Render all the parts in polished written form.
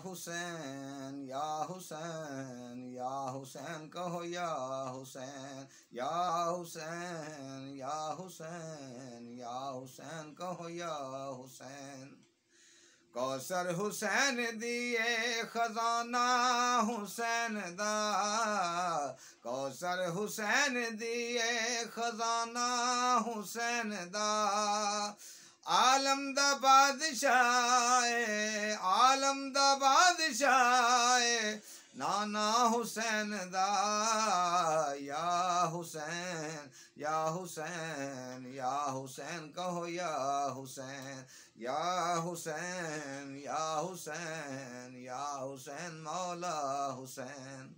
हुसैन या हुसैन या हुसैन कहो या हुसैन या हुसैन या हुसैन या हुसैन कहो या हुसैन। कौसर हुसैन दिए खजाना हुसैन दा, कौसर हुसैन दिए खजाना हुसैन दा। आलम दा बादशाह आलम दा बादशाह नाना हुसैन दा या हुसैन या हुसैन या हुसैन कहो या हुसैन या हुसैन या हुसैन या हुसैन मौला हुसैन।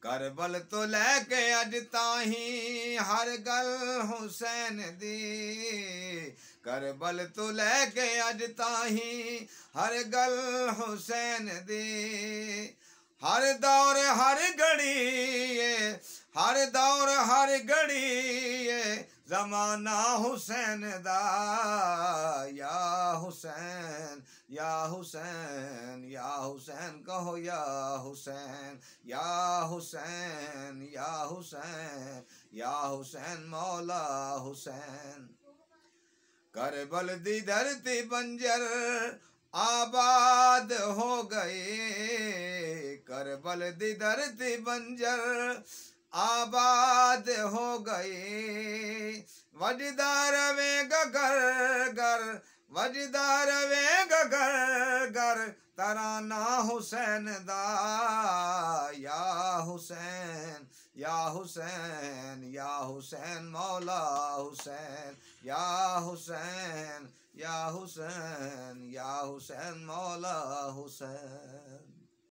करबल तो लैके अज ताही हर गल हुसैन दी, करबल तो लैके अज ताही हर गल हुसैन दी। हर दौर हर घड़ी हर दौर हर घड़ी ज़माना हुसैन दा या हुसैन या हुसैन या हुसैन कहो या हुसैन या हुसैन या हुसैन या हुसैन मौला हुसैन। करबल दी धरती बंजर आबाद हो गई, करबल दी धरती बंजर आबाद हो गई। वजदार वेगा घर घर वजदार वेगा घर घर तराना हुसैन दा या हुसैन या हुसैन या हुसैन मौला हुसैन या हुसैन या हुसैन या हुसैन मौला हुसैन।